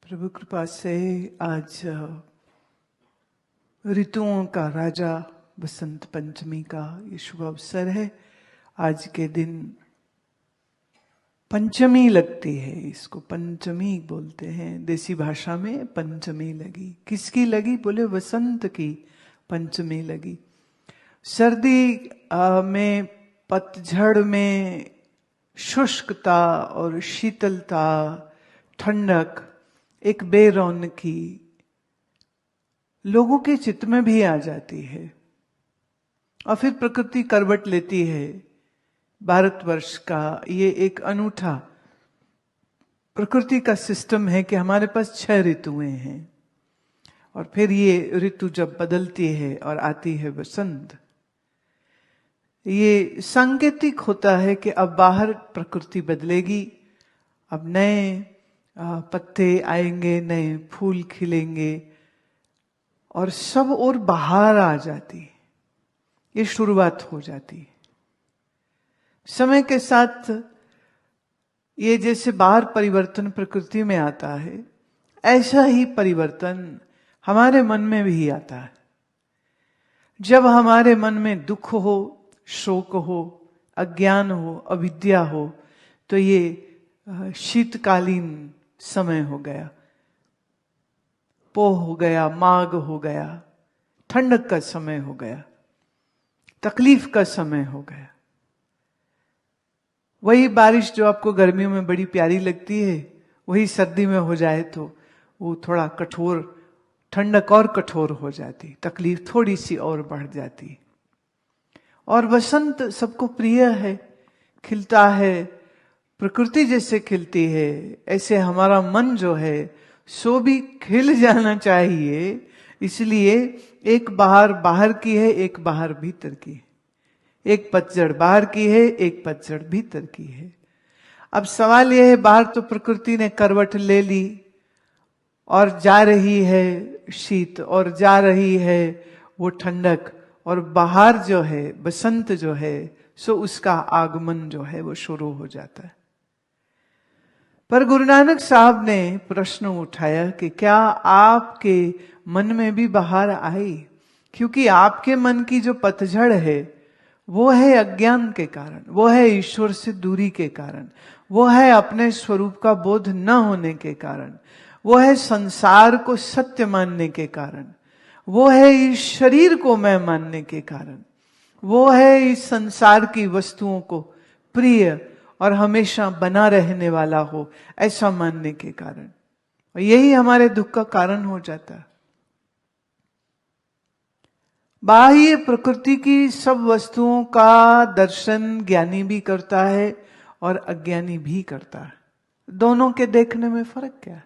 प्रभु कृपा से आज ऋतुओं का राजा बसंत पंचमी का ये शुभ अवसर है। आज के दिन पंचमी लगती है, इसको पंचमी बोलते हैं। देसी भाषा में पंचमी लगी। किसकी लगी? बोले वसंत की पंचमी लगी। सर्दी में, पतझड़ में शुष्कता और शीतलता, ठंडक, एक बेरौनकी लोगों के चित्त में भी आ जाती है और फिर प्रकृति करवट लेती है। भारतवर्ष का ये एक अनूठा प्रकृति का सिस्टम है कि हमारे पास 6 ऋतुएं हैं और फिर ये ऋतु जब बदलती है और आती है बसंत, ये सांकेतिक होता है कि अब बाहर प्रकृति बदलेगी, अब नए पत्ते आएंगे, नए फूल खिलेंगे और सब और बाहर आ जाती है। ये शुरुआत हो जाती है। समय के साथ ये जैसे बाहर परिवर्तन प्रकृति में आता है, ऐसा ही परिवर्तन हमारे मन में भी आता है। जब हमारे मन में दुख हो, शोक हो, अज्ञान हो, अविद्या हो, तो ये शीतकालीन समय हो गया, पोह हो गया, माघ हो गया, ठंडक का समय हो गया, तकलीफ का समय हो गया। वही बारिश जो आपको गर्मियों में बड़ी प्यारी लगती है, वही सर्दी में हो जाए तो वो थोड़ा कठोर, ठंडक और कठोर हो जाती, तकलीफ थोड़ी सी और बढ़ जाती। और वसंत सबको प्रिय है, खिलता है, प्रकृति जैसे खिलती है ऐसे हमारा मन जो है सो भी खिल जाना चाहिए। इसलिए एक बहार बाहर की है, एक बहार भीतर की है, एक पतझड़ बाहर की है, एक पतझड़ भीतर की है। अब सवाल यह है, बाहर तो प्रकृति ने करवट ले ली और जा रही है शीत और जा रही है वो ठंडक, और बाहर जो है बसंत जो है सो उसका आगमन जो है वो शुरू हो जाता है। पर गुरु नानक साहब ने प्रश्न उठाया कि क्या आपके मन में भी बहार आई? क्योंकि आपके मन की जो पतझड़ है वो है अज्ञान के कारण, वो है ईश्वर से दूरी के कारण, वो है अपने स्वरूप का बोध न होने के कारण, वो है संसार को सत्य मानने के कारण, वो है इस शरीर को मैं मानने के कारण, वो है इस संसार की वस्तुओं को प्रिय और हमेशा बना रहने वाला हो ऐसा मानने के कारण। और यही हमारे दुख का कारण हो जाता है। बाह्य प्रकृति की सब वस्तुओं का दर्शन ज्ञानी भी करता है और अज्ञानी भी करता है। दोनों के देखने में फर्क क्या है?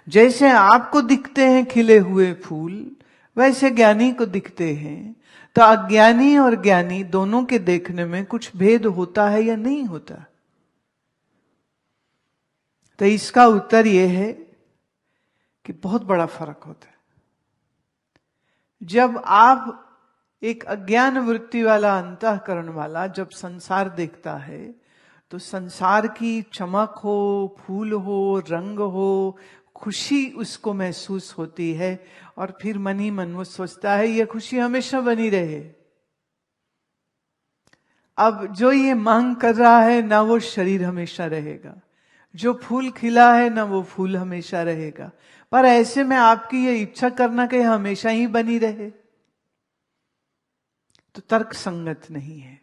जैसे आपको दिखते हैं खिले हुए फूल, वैसे ज्ञानी को दिखते हैं। तो अज्ञानी और ज्ञानी दोनों के देखने में कुछ भेद होता है या नहीं होता? तो इसका उत्तर यह है कि बहुत बड़ा फर्क होता है। जब आप एक अज्ञान वृत्ति वाला, अंतःकरण वाला जब संसार देखता है तो संसार की चमक हो, फूल हो, रंग हो, खुशी उसको महसूस होती है और फिर मन ही मन वो सोचता है ये खुशी हमेशा बनी रहे। अब जो ये मांग कर रहा है ना वो शरीर हमेशा रहेगा, जो फूल खिला है ना वो फूल हमेशा रहेगा, पर ऐसे में आपकी ये इच्छा करना कि हमेशा ही बनी रहे तो तर्क संगत नहीं है।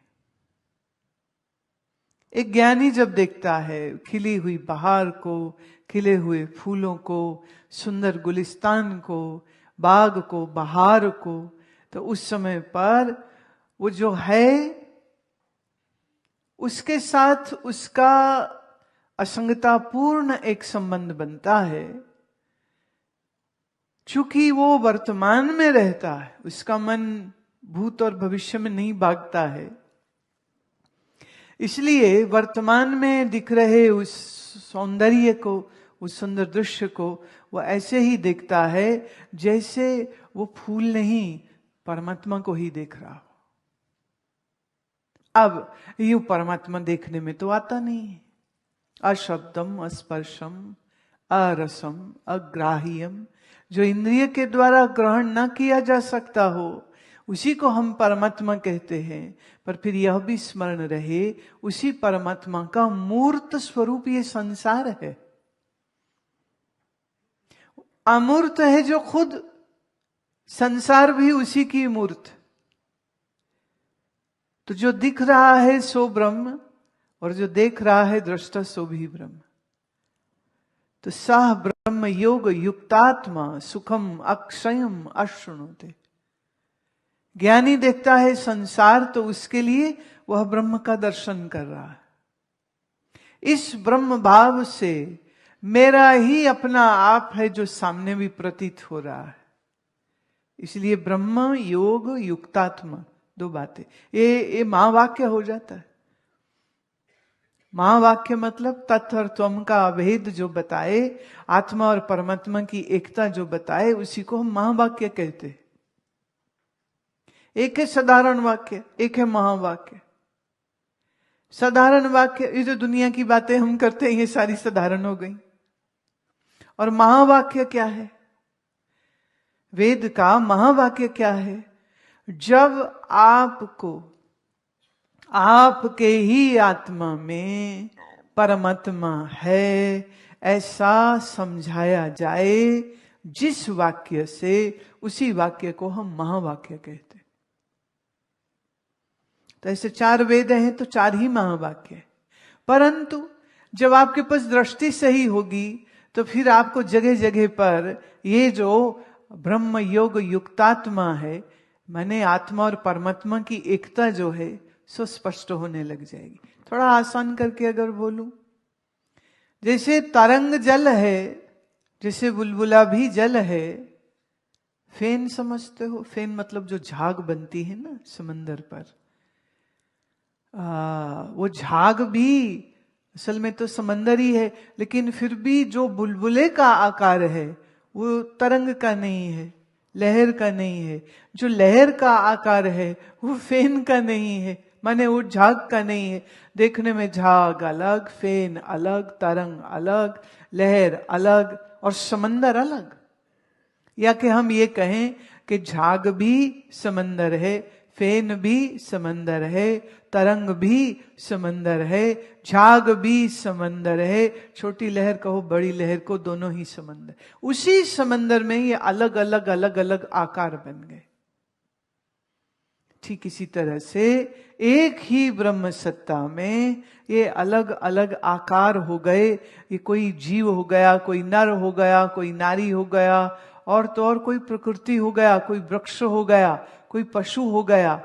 एक ज्ञानी जब देखता है खिली हुई बहार को, खिले हुए फूलों को, सुंदर गुलिस्तान को, बाग को, बहार को, तो उस समय पर वो जो है उसके साथ उसका असंगतापूर्ण एक संबंध बनता है। चूंकि वो वर्तमान में रहता है, उसका मन भूत और भविष्य में नहीं भागता है, इसलिए वर्तमान में दिख रहे उस सौंदर्य को, उस सुंदर दृश्य को वो ऐसे ही देखता है जैसे वो फूल नहीं परमात्मा को ही देख रहा हो। अब यूं परमात्मा देखने में तो आता नहीं है। अशब्दम अस्पर्शम अरसम अग्राह्यम, जो इंद्रिय के द्वारा ग्रहण न किया जा सकता हो उसी को हम परमात्मा कहते हैं। पर फिर यह भी स्मरण रहे, उसी परमात्मा का मूर्त स्वरूप ये संसार है। अमूर्त है जो खुद, संसार भी उसी की मूर्त। तो जो दिख रहा है सो ब्रह्म, और जो देख रहा है दृष्टा सो भी ब्रह्म। तो सह ब्रह्म योग युक्तात्मा सुखम अक्षयम अश्नुते। ज्ञानी देखता है संसार तो उसके लिए वह ब्रह्म का दर्शन कर रहा है। इस ब्रह्म भाव से मेरा ही अपना आप है जो सामने भी प्रतीत हो रहा है। इसलिए ब्रह्म योग युक्तात्मा, दो बातें, ये महावाक्य हो जाता है। महावाक्य मतलब तत्व और त्वम का अभेद जो बताए, आत्मा और परमात्मा की एकता जो बताए, उसी को हम महावाक्य कहते हैं। एक है साधारण वाक्य, एक है महावाक्य। साधारण वाक्य, ये जो दुनिया की बातें हम करते हैं ये सारी साधारण हो गई। और महावाक्य क्या है? वेद का महावाक्य क्या है? जब आपको आपके ही आत्मा में परमात्मा है ऐसा समझाया जाए, जिस वाक्य से, उसी वाक्य को हम महावाक्य कहते हैं। तो ऐसे 4 वेद हैं तो 4 ही महावाक्य है। परंतु जब आपके पास दृष्टि सही होगी तो फिर आपको जगह जगह पर ये जो ब्रह्म योग युक्तात्मा है, माने आत्मा और परमात्मा की एकता जो है, सो स्पष्ट होने लग जाएगी। थोड़ा आसान करके अगर बोलूं, जैसे तरंग जल है, जैसे बुलबुला भी जल है। फेन समझते हो? फेन मतलब जो झाग बनती है ना समंदर पर, वो झाग भी असल में तो समंदर ही है, लेकिन फिर भी जो बुलबुले का आकार है वो तरंग का नहीं है, लहर का नहीं है। जो लहर का आकार है वो फेन का नहीं है, माने वो झाग का नहीं है। देखने में झाग अलग, फेन अलग, तरंग अलग, लहर अलग और समंदर अलग। या कि हम ये कहें कि झाग भी समंदर है, फेन भी समंदर है, तरंग भी समंदर है, झाग भी समंदर है, छोटी लहर कहो बड़ी लहर को, दोनों ही समंदर। उसी समंदर में ये अलग अलग अलग अलग आकार बन गए। ठीक इसी तरह से एक ही ब्रह्म सत्ता में ये अलग अलग आकार हो गए। ये कोई जीव हो गया, कोई नर हो गया, कोई नारी हो गया, और तो और कोई प्रकृति हो गया, कोई वृक्ष हो गया, कोई पशु हो गया।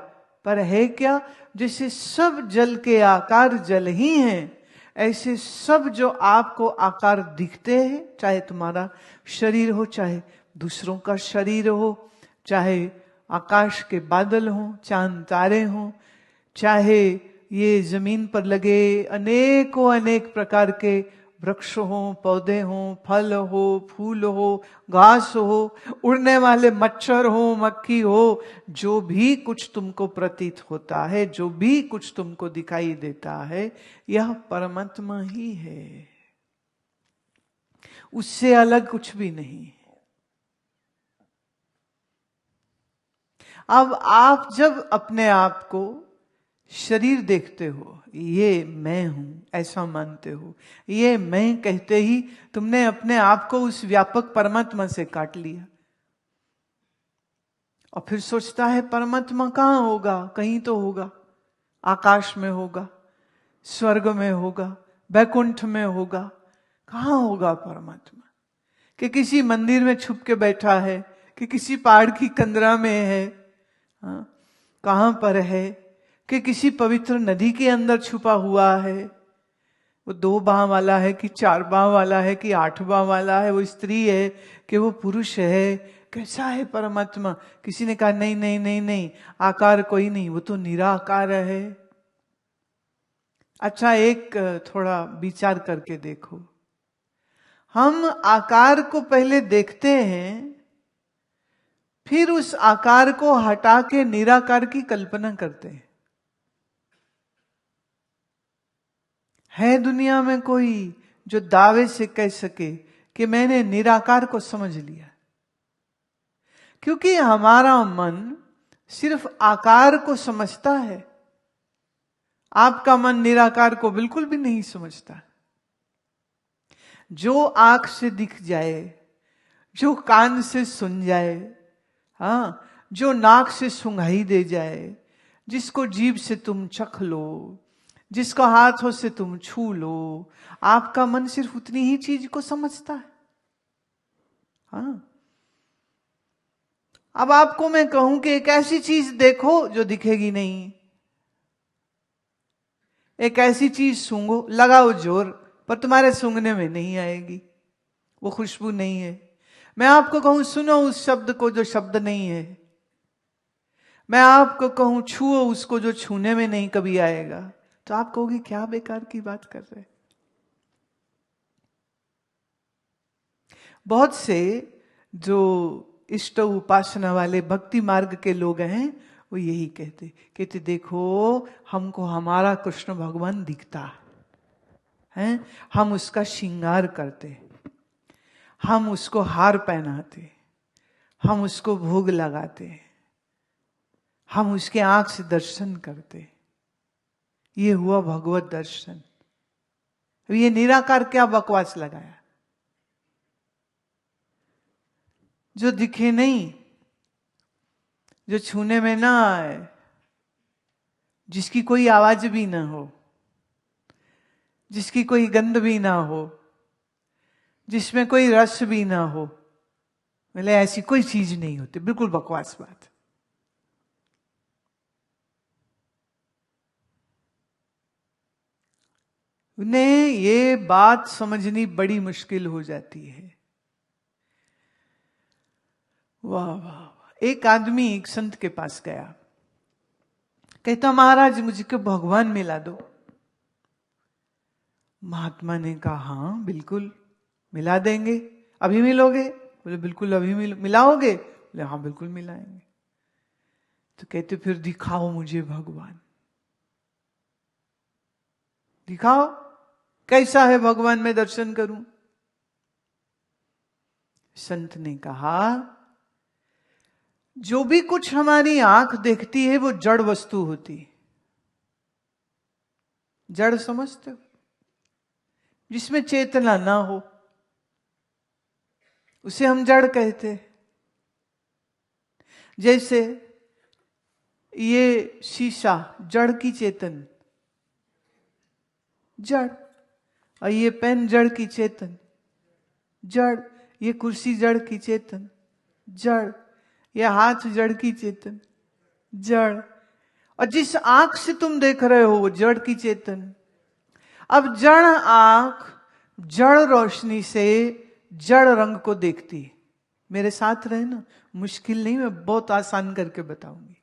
पर है क्या? जैसे सब जल के आकार जल ही हैं, ऐसे सब जो आपको आकार दिखते हैं, चाहे तुम्हारा शरीर हो, चाहे दूसरों का शरीर हो, चाहे आकाश के बादल हों, चांद तारे हों, चाहे ये जमीन पर लगे अनेकों अनेक प्रकार के वृक्ष हो, पौधे हो, फल हो, फूल हो, घास हो, उड़ने वाले मच्छर हो, मक्खी हो, जो भी कुछ तुमको प्रतीत होता है, जो भी कुछ तुमको दिखाई देता है, यह परमात्मा ही है, उससे अलग कुछ भी नहीं। अब आप जब अपने आप को शरीर देखते हो, ये मैं हूं ऐसा मानते हो, ये मैं कहते ही तुमने अपने आप को उस व्यापक परमात्मा से काट लिया। और फिर सोचता है परमात्मा कहां होगा? कहीं तो होगा, आकाश में होगा, स्वर्ग में होगा, वैकुंठ में होगा। कहां होगा परमात्मा? कि किसी मंदिर में छुप के बैठा है, कि किसी पहाड़ की कंदरा में है, कहां पर है? कि किसी पवित्र नदी के अंदर छुपा हुआ है। वो 2 बाह वाला है कि 4 बाह वाला है कि 8 बाह वाला है, वो स्त्री है कि वो पुरुष है, कैसा है परमात्मा? किसी ने कहा नहीं नहीं नहीं नहीं, आकार कोई नहीं, वो तो निराकार है। अच्छा, एक थोड़ा विचार करके देखो, हम आकार को पहले देखते हैं, फिर उस आकार को हटा के निराकार की कल्पना करते हैं। है दुनिया में कोई जो दावे से कह सके कि मैंने निराकार को समझ लिया। क्योंकि हमारा मन सिर्फ आकार को समझता है, आपका मन निराकार को बिल्कुल भी नहीं समझता। जो आंख से दिख जाए, जो कान से सुन जाए, हाँ, जो नाक से सुंघाई दे जाए, जिसको जीभ से तुम चख लो, जिसको हाथों से तुम छू लो, आपका मन सिर्फ उतनी ही चीज को समझता है। हाँ, अब आपको मैं कहूं कि एक ऐसी चीज देखो जो दिखेगी नहीं, एक ऐसी चीज सूंघो, लगाओ जोर, पर तुम्हारे सूंघने में नहीं आएगी, वो खुशबू नहीं है। मैं आपको कहूं सुनो उस शब्द को जो शब्द नहीं है, मैं आपको कहूं छुओ उसको जो छूने में नहीं कभी आएगा, तो आप कहोगे क्या बेकार की बात कर रहे। बहुत से जो इष्ट उपासना वाले भक्ति मार्ग के लोग हैं, वो यही कहते देखो हमको हमारा कृष्ण भगवान दिखता है, हम उसका श्रृंगार करते, हम उसको हार पहनाते, हम उसको भोग लगाते, हम उसके आंख से दर्शन करते, ये हुआ भगवत दर्शन। ये निराकार क्या बकवास लगाया, जो दिखे नहीं, जो छूने में ना आए, जिसकी कोई आवाज भी ना हो, जिसकी कोई गंध भी ना हो, जिसमें कोई रस भी ना हो, मतलब ऐसी कोई चीज नहीं होती, बिल्कुल बकवास बात। उन्हें ये बात समझनी बड़ी मुश्किल हो जाती है। वाह वाह वाह। एक आदमी एक संत के पास गया, कहता महाराज मुझको भगवान मिला दो। महात्मा ने कहा हाँ बिल्कुल मिला देंगे, अभी मिलोगे? बोले बिल्कुल अभी मिलाओगे? बोले हाँ बिल्कुल मिलाएंगे। तो कहते फिर दिखाओ मुझे भगवान, दिखाओ कैसा है भगवान, मैं दर्शन करूं। संत ने कहा जो भी कुछ हमारी आंख देखती है वो जड़ वस्तु होती है। जड़ समझते हो? जिसमें चेतना ना हो उसे हम जड़ कहते। जैसे ये शीशा जड़ की चेतन, जड़, और ये पेन जड़ की चेतन, जड़, ये कुर्सी जड़ की चेतन, जड़, ये हाथ जड़ की चेतन, जड़, और जिस आंख से तुम देख रहे हो वो जड़ की चेतन। अब जड़ आंख जड़ रोशनी से जड़ रंग को देखती है। मेरे साथ रहे ना, मुश्किल नहीं, मैं बहुत आसान करके बताऊंगी।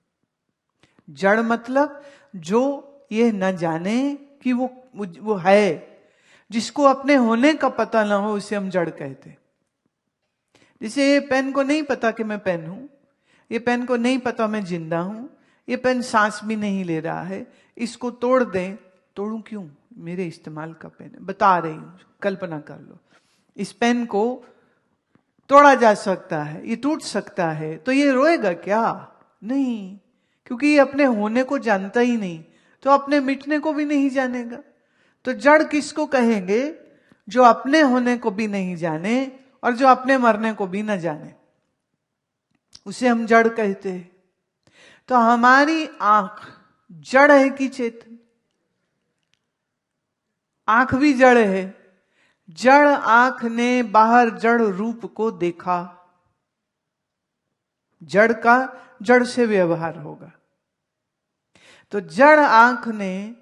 जड़ मतलब जो ये न जाने कि वो है, जिसको अपने होने का पता ना हो, उसे हम जड़ कहते। जैसे ये पेन को नहीं पता कि मैं पेन हूं, ये पेन को नहीं पता मैं जिंदा हूं, ये पेन सांस भी नहीं ले रहा है, इसको तोड़ दें, तोड़ूं क्यों, मेरे इस्तेमाल का पेन है, बता रही हूं, कल्पना कर लो। इस पेन को तोड़ा जा सकता है, ये टूट सकता है, तो ये रोएगा क्या? नहीं, क्योंकि ये अपने होने को जानता ही नहीं, तो अपने मिटने को भी नहीं जानेगा। तो जड़ किसको कहेंगे? जो अपने होने को भी नहीं जाने और जो अपने मरने को भी न जाने, उसे हम जड़ कहते हैं। तो हमारी आंख जड़ है कि चेतन? आंख भी जड़ है। जड़ आंख ने बाहर जड़ रूप को देखा, जड़ का जड़ से व्यवहार होगा। तो जड़ आंख ने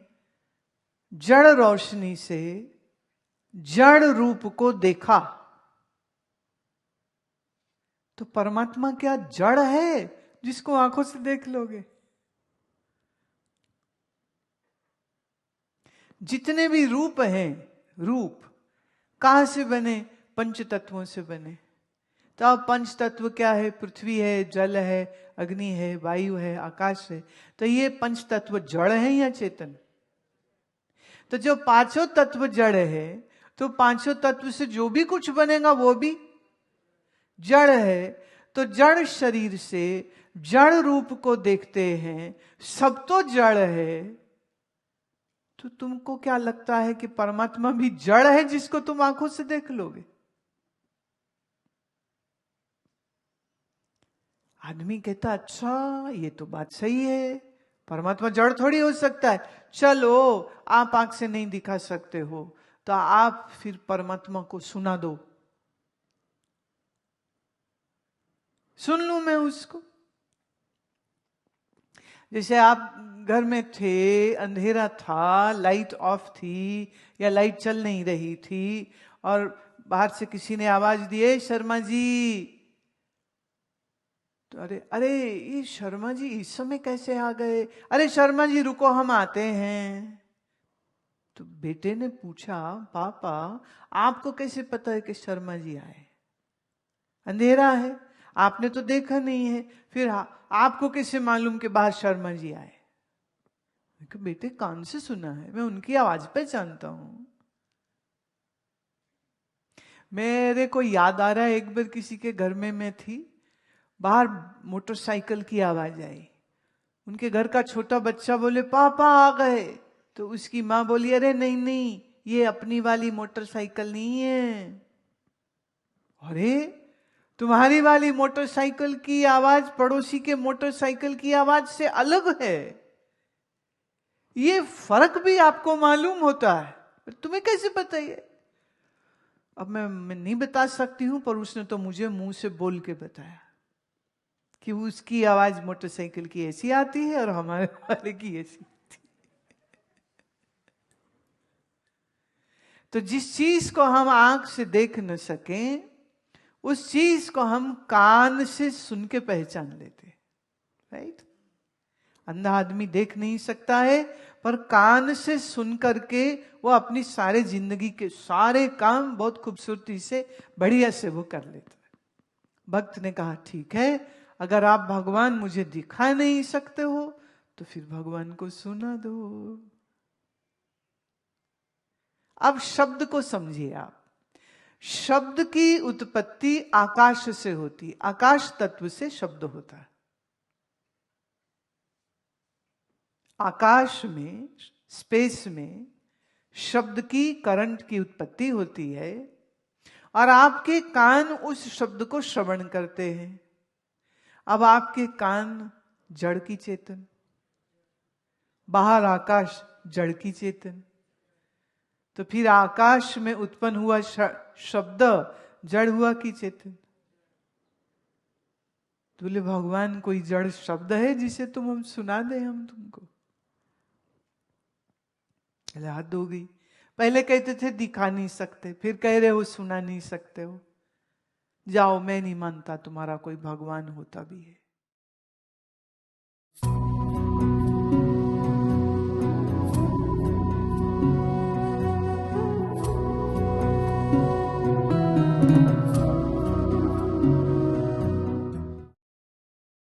जड़ रोशनी से जड़ रूप को देखा, तो परमात्मा क्या जड़ है जिसको आंखों से देख लोगे? जितने भी रूप हैं, रूप कहां से बने? पंच तत्वों से बने। तो अब पंच तत्व क्या है? पृथ्वी है, जल है, अग्नि है, वायु है, आकाश है। तो ये पंच तत्व जड़ है या चेतन? तो जो पांचों तत्व जड़ है, तो पांचों तत्व से जो भी कुछ बनेगा वो भी जड़ है। तो जड़ शरीर से जड़ रूप को देखते हैं, सब तो जड़ है। तो तुमको क्या लगता है कि परमात्मा भी जड़ है जिसको तुम आंखों से देख लोगे? आदमी कहता अच्छा ये तो बात सही है, परमात्मा जड़ थोड़ी हो सकता है। चलो आप आंख से नहीं दिखा सकते हो तो आप फिर परमात्मा को सुना दो, सुन लूं मैं उसको। जैसे आप घर में थे, अंधेरा था, लाइट ऑफ थी या लाइट चल नहीं रही थी और बाहर से किसी ने आवाज दी, शर्मा जी। तो अरे अरे ये शर्मा जी इस समय कैसे आ गए? अरे शर्मा जी रुको हम आते हैं। तो बेटे ने पूछा, पापा आपको कैसे पता है कि शर्मा जी आए? अंधेरा है, आपने तो देखा नहीं है, फिर आपको कैसे मालूम कि बाहर शर्मा जी आए? बेटे कान से सुना है, मैं उनकी आवाज पहचानता हूं। मेरे को याद आ रहा है एक बार किसी के घर में मैं थी, बाहर मोटरसाइकिल की आवाज आई। उनके घर का छोटा बच्चा बोले पापा आ गए। तो उसकी माँ बोली अरे नहीं नहीं ये अपनी वाली मोटरसाइकिल नहीं है। अरे तुम्हारी वाली मोटरसाइकिल की आवाज पड़ोसी के मोटरसाइकिल की आवाज से अलग है, ये फर्क भी आपको मालूम होता है, तुम्हें कैसे पता? ये अब मैं नहीं बता सकती हूं, पर उसने तो मुझे मुंह से बोल के बताया कि उसकी आवाज मोटरसाइकिल की ऐसी आती है और हमारे वाले की ऐसी आती है। तो जिस चीज को हम आंख से देख न सकें उस चीज को हम कान से सुन के पहचान लेते, राइट? अंधा आदमी देख नहीं सकता है पर कान से सुन करके वो अपनी सारे जिंदगी के सारे काम बहुत खूबसूरती से बढ़िया से वो कर लेता है। भक्त ने कहा ठीक है, अगर आप भगवान मुझे दिखा नहीं सकते हो तो फिर भगवान को सुना दो। अब शब्द को समझिए आप। शब्द की उत्पत्ति आकाश से होती, आकाश तत्व से शब्द होता है। आकाश में, स्पेस में शब्द की, करंट की उत्पत्ति होती है और आपके कान उस शब्द को श्रवण करते हैं। अब आपके कान जड़ की चेतन, बाहर आकाश जड़ की चेतन, तो फिर आकाश में उत्पन्न हुआ शब्द जड़ हुआ की चेतन। तो बोले भगवान कोई जड़ शब्द है जिसे तुम हम सुना दे हम तुमको? हद हो गई। पहले कहते थे दिखा नहीं सकते, फिर कह रहे हो सुना नहीं सकते हो। जाओ, मैं नहीं मानता तुम्हारा कोई भगवान होता भी है।